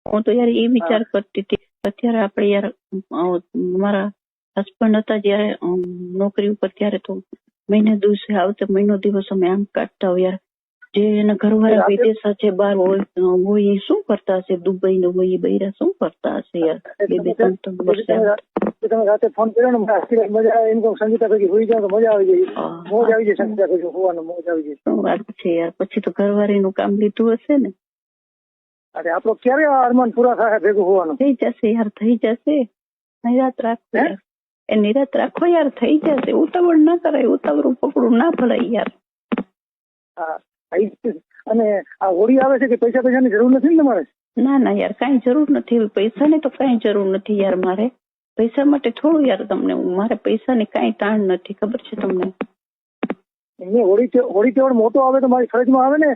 હું તો યાર એ વિચાર કરતી હતી અત્યારે આપણે યાર મારા હસબન્ડ હતા જયારે નોકરી ઉપર ત્યારે તો મહિને દિવસે આવતે મહિનો દિવસ અમે આમ કાઢતા હોય યાર. જે એના ઘરવાળા વિદેશ છે બહાર હોય એ શું કરતા હશે? દુબઈ ને હોય એ બૈરા શું કરતા હશે યાર? તમે રાતે ફોન કર્યો ને મજા આવે એમ સંગીતા ભેગી હોઈ જાવ તો મજા આવી જાય, મોજ આવી જાય. સંગીતા ભેગી હોવાનું મોજ આવી જાય. શું વાત છે યાર? પછી તો ઘરવાળી નું કામ લીધું હશે ને? અરે આપડો ક્યારે અરમાન પૂરા થાય ભેગું હોવાનું? થઈ જશે યાર, થઈ જશે. નિરાત રાખો યાર, એ નિરાત રાખો યાર, થઈ જશે. ઉતાવળ ના કરાય, ઉતાવળું પકડું ના ભરાય યાર. અને આ હોળી આવે છે કે પૈસાની જરૂર નથી ને તમારે? ના ના યાર, કઈ જરૂર નથી. પૈસાની તો કઈ જરૂર નથી યાર. મારે પૈસા માટે થોડું યાર તમને, મારે પૈસાની કઈ તાણ નથી, ખબર છે તમને? હોળી તહેવાર મોટો આવે તો મારી ફરજમાં આવે ને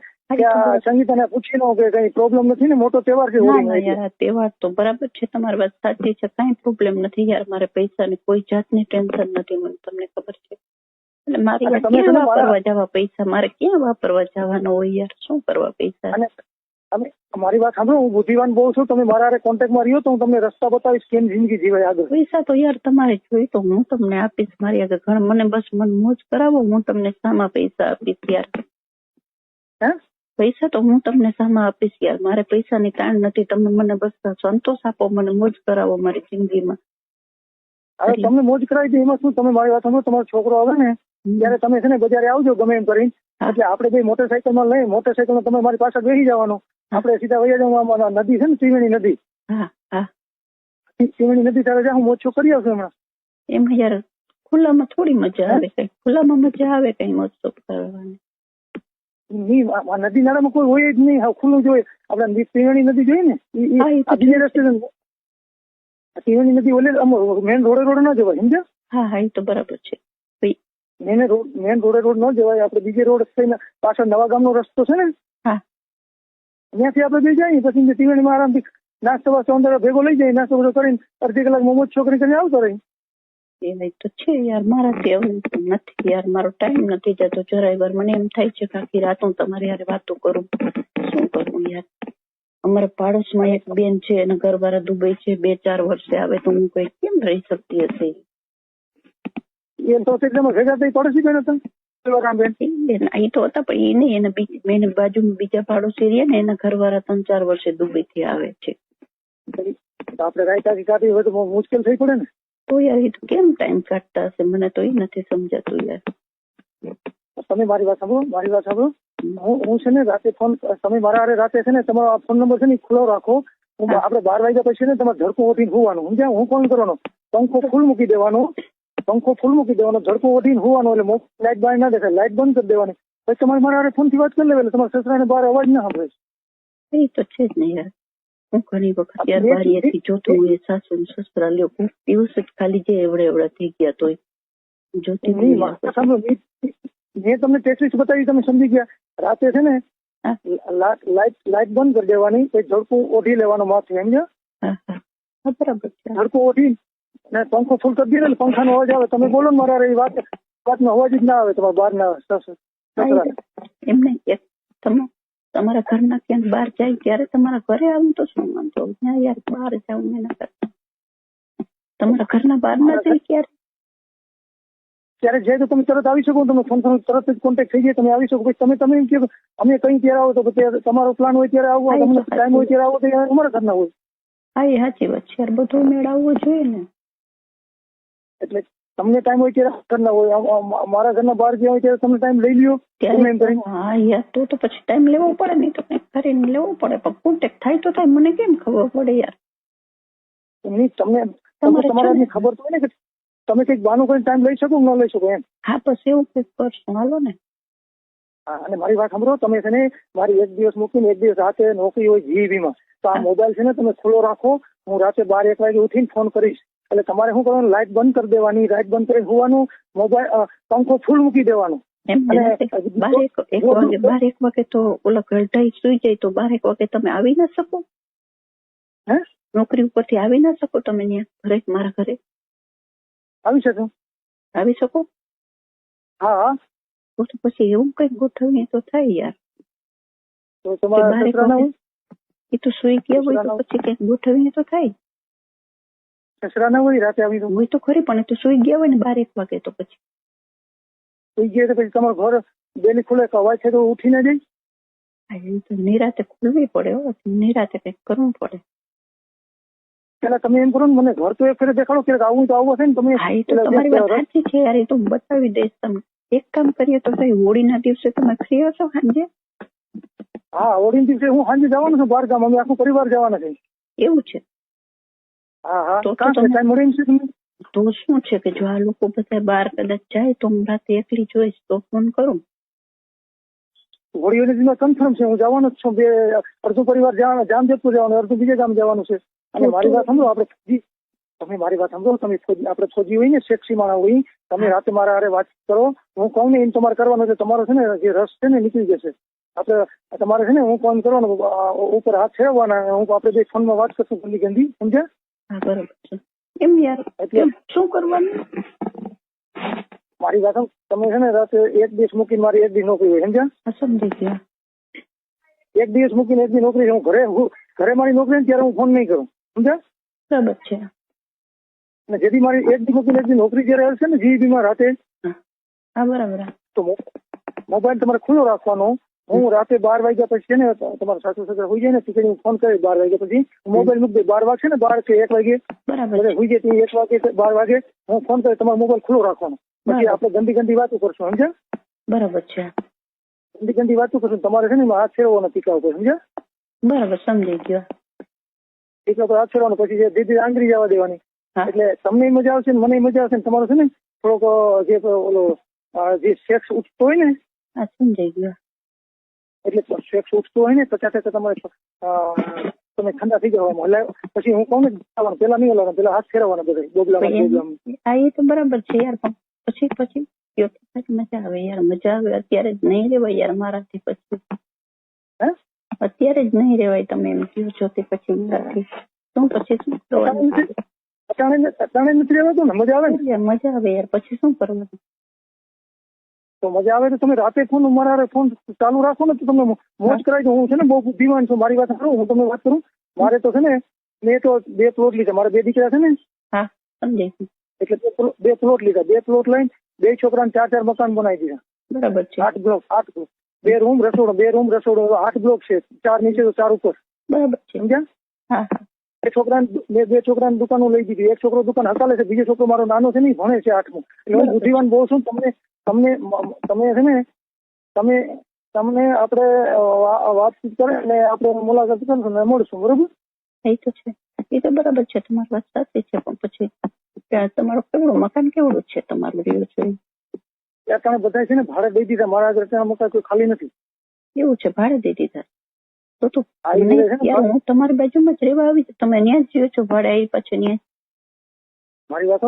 સંગીતાને પૂછી લો કે કઈ પ્રોબ્લેમ નથી ને? મોટો તહેવાર છે યાર. તહેવાર તો બરાબર છે, તમારી વાત સાચી છે, કઈ પ્રોબ્લેમ નથી યાર. મારે પૈસાની કોઈ જાતની ટેન્શન નથી, મને તમને ખબર છે. એટલે મારે ક્યાં વાપરવા જવા પૈસા? મારે ક્યાં વાપરવા જવાનો હોય યાર? શું કરવા પૈસા? અને મારી વાત સાંભળો, હું બુદ્ધિવાન બહુ છું. તમે મારા કોન્ટેક્ટમાં રહ્યો તો હું તમને રસ્તા બતાવીશ કેમ જિંદગી જીવાય આગળ. પૈસા તો યાર તમારે જોઈ તો હું તમને આપીશ. મારી આગળ ઘણા મને બસ મન મોજ કરાવો, હું તમને સામા પૈસા આપીશ યાર. પૈસા તો હું તમને સામા આપીશ યાર. મારે પૈસાની તાણ નથી. તમે મને બસ સંતોષ આપો, મને મોજ કરાવો મારી જિંદગીમાં. હવે તમને મોજ કરાવી દે એમાં શું? તમે મારી વાત સાંભળો, તમારો છોકરો આવે ને ત્યારે તમે છે ને બજારે આવજો ગમે એમ કરીને. એટલે આપણે બે મોટરસાઇકલમાં લઈ, મોટરસાઇકલમાં તમે મારી પાસે બેસી જવાનું. આપણે સીધા વયા જવાનું. નદી છે ને ત્રિવેણી નદી, ત્રિવેણી નદી ત્યારે હું મોજ કરી આવશું હમણાં. એમાં યાર ખુલ્લામાં થોડી મજા આવે? કઈ ખુલ્લામાં મજા આવે કઈ મોજ કરવાની? નદી નાળામાં કોઈ હોય જ નહીં, ખુલ્લું જોઈએ. આપણે ત્રિવેણી નદી જોઈએ ને બીજે રસ્તે. ત્રિવેણી નદી ઓલે મેન રોડે ના જવાય, સમજ્યા? હા, એ તો બરાબર છે. મેન રોડ ન જવાય. આપણે બીજે રોડ થઈને પાછળ નવા ગામનો રસ્તો છે ને, ત્યાંથી આપણે બે જાય. પછી ત્રિવેણીમાં આરામથી નાસ્તો વાસ્તો અંદર ભેગો લઈ જાય. નાસ્તો બધો કરીને અડધી કલાક મોમોજ છોકરી કરીને આવતો રહી. એ તો છે યાર, મારાથી એવું નથી યાર. મારો ટાઈમ નથી જતો જરાય વાર. મને એમ થાય છે કે આખી રાત હું તમારી યાર વાતો કરું. શું કરું યાર? અમારા પાડોશમાં એક બેન છે, એના ઘરવાળા દુબઈ છે. 2-4 વર્ષે આવે તો હું કઈ કેમ રહી શકતી હશે? એ તો ભેગા થઈ પડોશી બેન હતા એ તો હતા, પણ એ નહીં. એને બાજુમાં બીજા પાડોશી રહ્યા ને, એના ઘરવાળા 3-4 વર્ષે દુબઈ થી આવે છે. આપણે રાયતાથી કાઢી હોય તો મુશ્કેલ થઈ પડે ને. તો યાર એ તો કેમ ટાઈમ કાઢતા હશે? મને તો એ નથી સમજાતું યાર. તમે મારી વાત સાંભળો. હું છે ને રાતે ફોન, તમે મારા રાતે છે ને તમારો ફોન નંબર છે ને ખુલ્લો રાખો. આપણે 12 વાગ્યા પછી ને તમારે ધડકો ઓઢીને હોવાનું, સમજ્યા? હું ફોન કરવાનો, પંખો ફૂલ મૂકી દેવાનો, ધડકો ઓઢીને હોવાનો. એટલે લાઈટ બહાર ના દેખાય, લાઈટ બંધ કરી દેવાની. પછી તમારે મારા ફોન થી વાત કરી લેવાય. તમારા સસરાને બહાર અવાજ ના સાંભળે. એ તો છે જ નહીં યાર. હું ઘણી વખત યાર બારીએથી જોતું હોય સાસુ સસરા લ્યો દિવસ જ ખાલી જે એવડા થઈ ગયા તોય જોતી નહીં. મેં તમને ટેક્સ બતાવી, તમે સમજી ગયા. રાતે છે ને લાઈટ બંધ કરી દેવાની, પછી ધડકું ઓઢી લેવાનો માથે, સમજ્યા? બરાબર. ધડકું ઓઢી ને પંખો ફૂલ કરી દે. પંખાનો અવાજ આવે, તમે બોલો ને મારા એ વાતનો અવાજ જ ના આવે તમારા બહાર ના. એમ નહીં, તમે તમારા ઘરના ક્યાંક બહાર જાય ત્યારે તમારા ઘરે આવું તો શું વાંધો? યાર બહાર જાઉં એના કરતા તમારા ઘરના બહાર ના જાય ત્યારે જાય તો તમે તરત આવી શકો. તમે ફોન તરત જ કોન્ટેક્ટ થઈ જાય, તમે આવી શકો. પછી તમે એમ કહો અમે કઈ ત્યારે આવો તો તમારો પ્લાન હોય ત્યારે આવવો, તમને ટાઈમ હોય ત્યારે આવો તો અમારા ઘરના હોય. હા, એ સાચી વાત છે યાર. બધું મેળવવું જોઈએ ને. એટલે તમને ટાઈમ હોય ત્યારે ઘરના હોય, મારા ઘરના બહાર ગયા હોય ત્યારે તમે ટાઈમ લઈ લ્યો. હા યાર, તો પછી ટાઈમ લેવો પડે. નહીં તો કઈ કરીને લેવો પડે. પણ કોન્ટેક્ટ થાય તો થાય, મને કેમ ખબર પડે યાર? તમારે ખબર તો હોય ને કે તમે કઈક બાનું કરીને ટાઈમ લઈ શકો ન લઈ શકો એમ. હા, બસ એવું કઈક કરશું, હાલો ને. હા, અને મારી વાત સાંભળો, તમે છે ને મારી એક દિવસ મૂકીને એક દિવસ રાતે નોકરી હોય જીવીમાં, તો આ મોબાઈલ છે ને તમે ખુલ્લો રાખો. હું રાતે 12-1 વાગે ઉઠીને ફોન કરીશ. એટલે તમારે શું કરવાનું, લાઈટ બંધ કરી દેવાની, લાઈટ બંધ કરી હોવાનું, મોબાઈલ પંખો ફૂલ મૂકી દેવાનો. 12-1 વાગે તો ઓલા ગરઢાઈ સુઈ જાય તો 12-1 વાગે તમે આવી ના શકો? નોકરી ઉપરથી આવી ના શકો તમે ઘરે? મારા ઘરે આવી શકો? હા. તો પછી એવું કઈક ગોઠવીએ તો થાય યાર. તો તમારા એ તો સુઈ ગયા હોય તો પછી કઈક ગોઠવીને તો થાય. સસરા ના હોય રાતે આવી હોય તો ખરી, પણ એ તો સુઈ ગયા હોય ને 12-1 વાગે તો પછી સુઈ ગયા તો પછી તમારું ઘર બેલી ખુલે કે અવાજ છે તો ઉઠી ના જાય. એ તો નિરાતે ખુલવી પડે હો, નિરાતે કઈક કરવું પડે. પેલા તમે એમ કરો ને, મને ઘર તો એક ફેરે દેખાડો કે આવું તો આવું હશે ને તમે. હા, એ તો તમારી વાત સાચી છે યાર, એ તો બતાવી દઈશ તમને. એક કામ કરીએ તો સહી, હોળીના દિવસે તમે ફ્રી હશો સાંજે? હા, હોળીના દિવસે હું સાંજે જવાનું છું બહાર ગામ, અમે આખું પરિવાર જવાના છે. એવું છે? હા હા, તો ટાઈમ મળે છે તમને? તો શું છે કે જો આ લોકો બધા બહાર કદાચ જાય તો હું રાતે એકલી જોઈશ તો ફોન કરું. હોળીઓની દિવસ કન્ફર્મ છે, હું જવાનો જ છું. અડધું પરિવાર જામજોધપુર જવાનું, અડધું બીજે ગામ જવાનું છે. અને મારી વાત સમજો, તમે મારી વાત સમજો, તમે આપણે ફોજી હોય ને, સેક્સી માણા હોય, તમે રાતે મારા હારે વાત કરો. હું કહું ને એમ તમારે કરવાનું છે. તમારો છે ને જે રસ છે ને નીકળી જશે. આપણે તમારે છે ને હું કોમ કરવાનું, ઉપર હાથ ફેરવવાના, હું આપણે બે ફોનમાં વાત કરશું ગંદી ગંદી, સમજ્યા? હા, બરોબર છે. એમ યાર, એટલે શું કરવાનું? મારી વાત તમે છે ને રાતે એક દિવસ મૂકીને મારી એક દિવસ નોકરી હોય, સમજ્યા? સમજી ગયા. એક દિવસ મૂકીને એક દિવસ નોકરી, હું ઘરે મારી નોકરી ને ત્યારે હું ફોન નહીં કરું, સમજ્યા? બરાબર છે. અને જેથી મારી એક દિવસ મૂકીને એક દિવસ નોકરી જયારે હશે ને જીબી માં રાતે, હા બરાબર, તો મોબાઈલ તમારે ખુલ્લો રાખવાનો. હું રાતે 12 વાગ્યા પછી ને તમારા સાસુ સસરા હોઈ જાય ને પછી હું ફોન કરી 12 વાગ્યા પછી મોબાઈલ મૂકી દે. 12 વાગશે ને 12 કે 1 વાગે બરાબર હોઈ જાય, 1 વાગે 12 વાગે હું ફોન કરી તમારો મોબાઈલ ખુલ્લો રાખવાનો. પછી આપણે ગંદી વાતો કરશું, સમજ્યા? બરાબર છે. ગંદી વાતો કરશું, તમારે છે ને હાથ ફેરવવાનો ટીકા ઉપર, સમજ્યા? બરાબર, સમજી ગયો. ટીકા ઉપર હાથ ફેરવાનો, પછી દીદી આંગળી જવા દેવાની. એટલે તમને મજા આવશે ને મને મજા આવશે ને તમારું છે ને થોડોક જે ઓલો જે સેક્સ ઉઠતો હોય ને, સમજાઈ ગયો. એટલે સેક્સ ઉઠતો હોય ને 50% તમારે તમે ઠંડા થઈ જવા. એટલે પછી હું કહું ને પેલા નહીં હલાવવાનું, પેલા હાથ ફેરવવાના બધા બોબલામાં. હા, એ તો બરાબર છે યાર, પણ પછી મજા આવે યાર, મજા આવે. અત્યારે જ નહીં રેવાય યાર મારાથી, પછી અત્યારે જ નહીં રેવાય. તમે એમ કહો છો તે પછી મારાથી શું, પછી શું કરવાનું? અટાણે નથી રહેવાતું ને, મજા આવે ને? મજા આવે યાર, પછી શું કરવાનું? તો મજા આવે તો તમે રાતે ફોન મારા ફોન ચાલુ રાખો ને તો તમને મોજ કરાવી દઉં. હું છે ને બહુ બુદ્ધિમાન છું, મારી વાત કરું, હું તમને વાત કરું. મારે તો છે ને મેં તો 2 પ્લોટ લીધા, મારા 2 દીકરા છે ને. હા, સમજાય. એટલે 2 પ્લોટ લીધા, 2 પ્લોટ લઈને 2 છોકરાને 4 મકાન બનાવી દીધા. બરાબર છે. 8 બ્લોક, 2 રૂમ રસોડો, 2 રૂમ રસોડો, 8 બ્લોક છે. 4 નીચે તો 4 ઉપર. બરાબર છે, સમજ્યા? હા. 2 છોકરાની દુકાનો લઈ દીધી. એક છોકરો દુકાન હકાલે છે, બીજો છોકરો મારો નાનો છે ને ભણે છે 8મું. એટલે હું બુદ્ધિવાન બહુ છું. તમે છે ને તમને આપણે વાતચીત કરે અને આપણે મુલાકાત કરશું ને મળશું, બરોબર? એ તો છે, એ તો બરાબર છે, તમારી વાત સાચી છે. પણ પછી તમારું કેવડું મકાન કેવડું છે તમારું રહ્યું છે? ત્યાં બધા છે ને ભાડે દઈ દીધા. મારા આગળ ત્યાં મકાન કોઈ ખાલી નથી. એવું છે, ભાડે દઈ દીધા? તો હું તમારી બાજુમાં જ રહેવા આવી, તમે ત્યાં જ જીવો છો ભાડે? આવી પછી ત્યાં મારી વાત